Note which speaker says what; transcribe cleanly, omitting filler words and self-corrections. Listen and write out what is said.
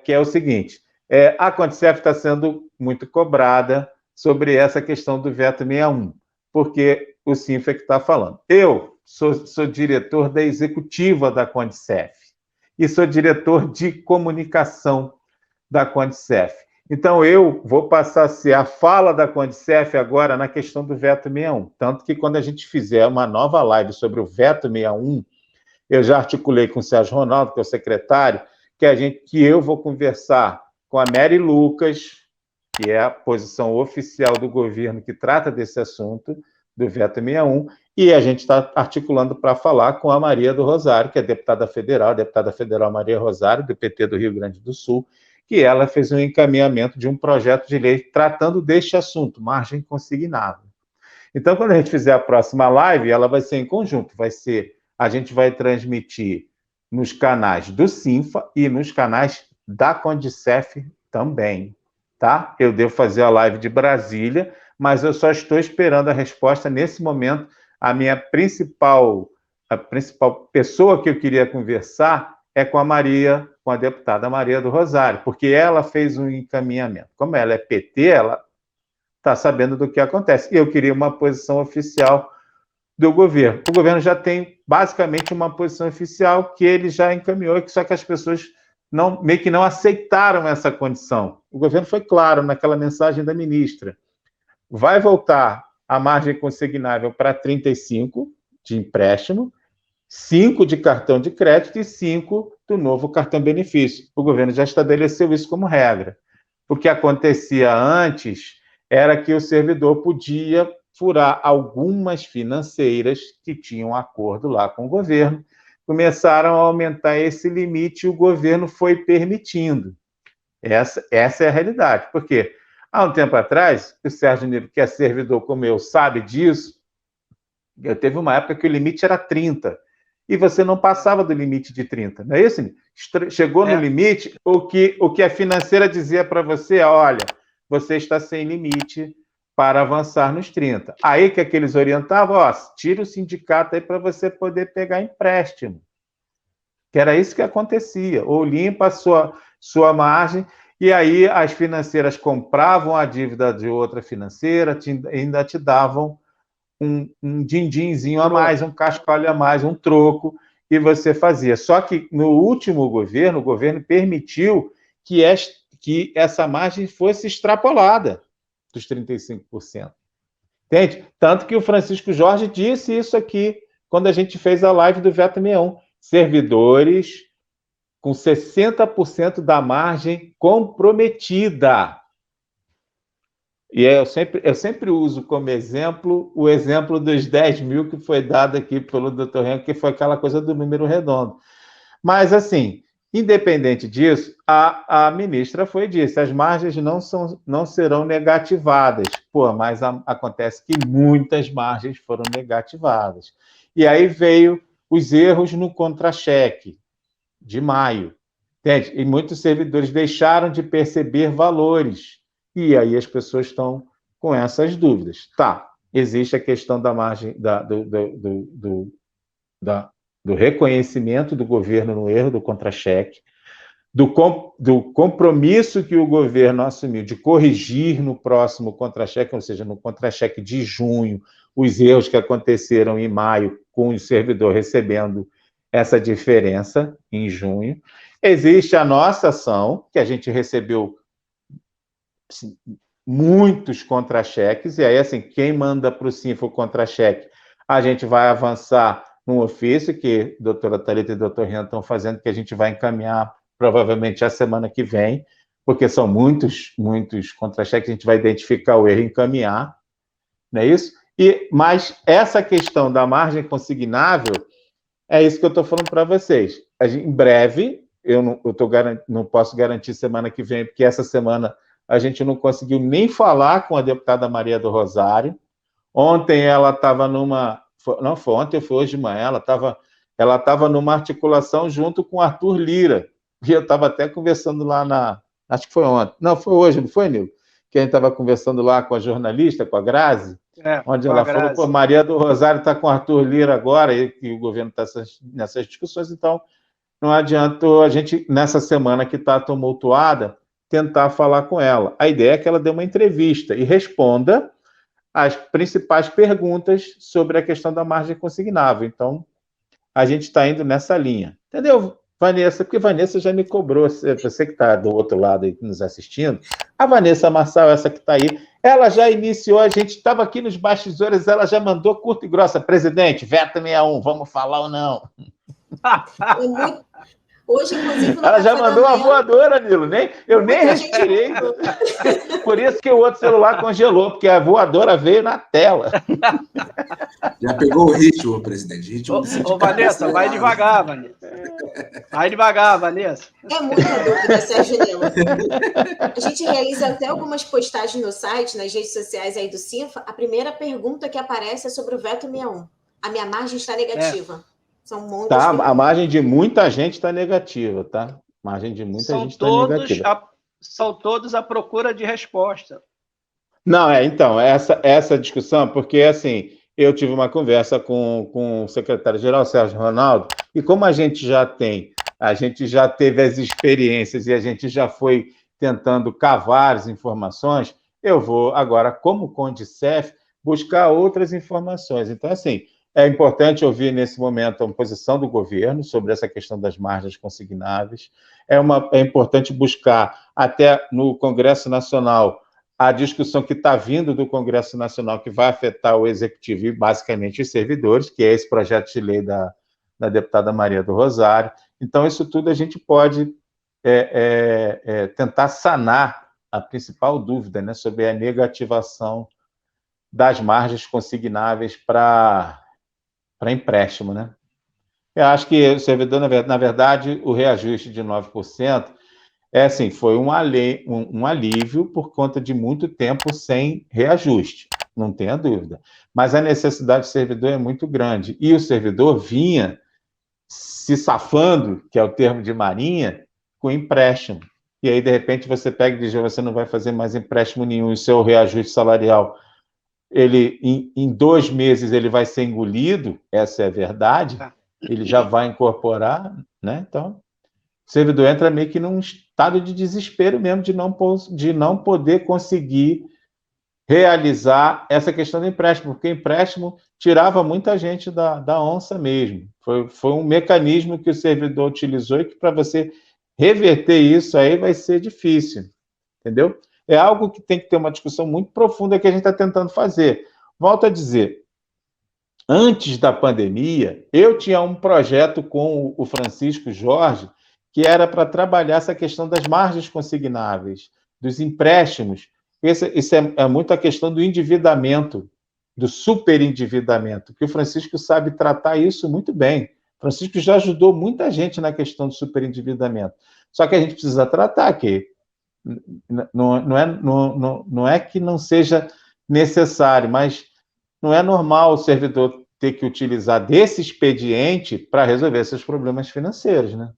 Speaker 1: que é o seguinte, a Condicef está sendo muito cobrada sobre essa questão do veto 61, porque o CINFA é que está falando. Eu sou diretor da executiva da Condicef e sou diretor de comunicação da Condicef. Então, eu vou passar a ser a fala da Condicef agora na questão do veto 61. Tanto que quando a gente fizer uma nova live sobre o veto 61, eu já articulei com o Sérgio Ronaldo, que é o secretário, que eu vou conversar com a Mary Lucas, que é a posição oficial do governo que trata desse assunto, do veto 61, e a gente está articulando para falar com a Maria do Rosário, que é deputada federal Maria Rosário, do PT do Rio Grande do Sul, que ela fez um encaminhamento de um projeto de lei tratando deste assunto, margem consignável. Então, quando a gente fizer a próxima live, ela vai ser em conjunto, a gente vai transmitir nos canais do CINFA e nos canais da Condicef também, tá? Eu devo fazer a live de Brasília, mas eu só estou esperando a resposta nesse momento. A principal pessoa que eu queria conversar é com a deputada Maria do Rosário, porque ela fez um encaminhamento. Como ela é PT, ela está sabendo do que acontece. E eu queria uma posição oficial do governo. O governo já tem, basicamente, uma posição oficial que ele já encaminhou, só que as pessoas meio que não aceitaram essa condição. O governo foi claro naquela mensagem da ministra. Vai voltar a margem consignável para 35 de empréstimo, 5 de cartão de crédito e 5 do novo cartão benefício. O governo já estabeleceu isso como regra. O que acontecia antes era que o servidor podia furar algumas financeiras que tinham acordo lá com o governo, começaram a aumentar esse limite e o governo foi permitindo. Essa é a realidade. Por quê? Há um tempo atrás, o Sérgio Niro, que é servidor como eu, sabe disso, teve uma época que o limite era 30, e você não passava do limite de 30, não é isso? Chegou no limite, o que a financeira dizia para você, olha, você está sem limite para avançar nos 30. Aí que eles orientavam, tira o sindicato aí para você poder pegar empréstimo. Que era isso que acontecia. Ou limpa a sua margem, e aí as financeiras compravam a dívida de outra financeira, ainda te davam um din-dinzinho a mais, um cascalho a mais, um troco, e você fazia. Só que no último governo, o governo permitiu que essa margem fosse extrapolada dos 35%. Entende? Tanto que o Francisco Jorge disse isso aqui, quando a gente fez a live do veto 61. Servidores com 60% da margem comprometida. E eu sempre uso como exemplo o exemplo dos 10 mil que foi dado aqui pelo Dr. Renko, que foi aquela coisa do número redondo. Mas, assim, independente disso, a ministra disse, as margens não serão negativadas. Mas acontece que muitas margens foram negativadas. E aí veio os erros no contra-cheque de maio. Entende? E muitos servidores deixaram de perceber valores. E aí as pessoas estão com essas dúvidas. Tá, existe a questão da margem, do reconhecimento do governo no erro do contra-cheque, do compromisso que o governo assumiu de corrigir no próximo contra-cheque, ou seja, no contra-cheque de junho, os erros que aconteceram em maio, com o servidor recebendo essa diferença em junho. Existe a nossa ação, que a gente recebeu muitos contra-cheques, e aí, assim, quem manda para o CINFA o contra-cheque, a gente vai avançar num ofício que a doutora Thalita e o doutor Rian estão fazendo, que a gente vai encaminhar provavelmente a semana que vem, porque são muitos contra-cheques, a gente vai identificar o erro e encaminhar, não é isso? Mas essa questão da margem consignável, é isso que eu estou falando para vocês. Em breve, eu não posso garantir semana que vem, porque essa semana a gente não conseguiu nem falar com a deputada Maria do Rosário. Ontem ela estava não foi ontem, foi hoje de manhã, ela estava numa articulação junto com o Arthur Lira, e eu estava até conversando lá acho que foi ontem, não, foi hoje, não foi, Nilo? Que a gente estava conversando lá com a jornalista, com a Grazi, onde ela falou, pô, Maria do Rosário está com o Arthur Lira agora, e o governo está nessas discussões, então não adiantou a gente, nessa semana que está tumultuada, tentar falar com ela. A ideia é que ela dê uma entrevista e responda as principais perguntas sobre a questão da margem consignável. Então, a gente está indo nessa linha. Entendeu, Vanessa? Porque Vanessa já me cobrou, você que está do outro lado aí nos assistindo, a Vanessa Marçal, essa que está aí, ela já iniciou, a gente estava aqui nos bastidores, ela já mandou curta e grossa, presidente, veto 61, vamos falar ou não?
Speaker 2: Hoje, inclusive,
Speaker 1: ela já mandou uma voadora, Nilo. Eu nem respirei. Por isso que o outro celular congelou, porque a voadora veio na tela.
Speaker 3: Já pegou o ritmo, presidente.
Speaker 4: Ô, Vanessa, vai devagar, Vanessa. Vai devagar, Vanessa.
Speaker 2: É muita dúvida, Sérgio Nilo. A gente realiza até algumas postagens no site, nas redes sociais aí do Cinfa. A primeira pergunta que aparece é sobre o veto 61. A minha margem está negativa. São muitas
Speaker 1: a margem de muita gente está negativa, tá? A margem de muita gente está negativa.
Speaker 4: São todos à procura de resposta.
Speaker 1: Não, então, essa discussão, porque, assim, eu tive uma conversa com o secretário-geral, Sérgio Ronaldo, e como a gente já teve as experiências e a gente já foi tentando cavar as informações, eu vou agora, como Condicef, buscar outras informações. Então, assim, é importante ouvir, nesse momento, a posição do governo sobre essa questão das margens consignáveis. É importante buscar, até no Congresso Nacional, a discussão que está vindo do Congresso Nacional, que vai afetar o Executivo e, basicamente, os servidores, que é esse projeto de lei da deputada Maria do Rosário. Então, isso tudo a gente pode tentar sanar a principal dúvida, né, sobre a negativação das margens consignáveis para empréstimo, né? Eu acho que o servidor, na verdade, o reajuste de 9% assim, foi um alívio por conta de muito tempo sem reajuste, não tenha dúvida. Mas a necessidade do servidor é muito grande. E o servidor vinha se safando, que é o termo de marinha, com empréstimo. E aí, de repente, você pega e diz, você não vai fazer mais empréstimo nenhum, e o seu reajuste salarial, em 2 meses, ele vai ser engolido, essa é a verdade, ele já vai incorporar, né? Então, o servidor entra meio que num estado de desespero mesmo, de não poder conseguir realizar essa questão do empréstimo, porque empréstimo tirava muita gente da onça mesmo. Foi um mecanismo que o servidor utilizou e que, para você reverter isso aí, vai ser difícil, entendeu? É algo que tem que ter uma discussão muito profunda que a gente está tentando fazer. Volto a dizer, antes da pandemia, eu tinha um projeto com o Francisco Jorge, que era para trabalhar essa questão das margens consignáveis, dos empréstimos. Isso é muito a questão do endividamento, do superendividamento, que o Francisco sabe tratar isso muito bem. O Francisco já ajudou muita gente na questão do superendividamento. Só que a gente precisa tratar que não é que não seja necessário, mas não é normal o servidor ter que utilizar desse expediente para resolver seus problemas financeiros, né?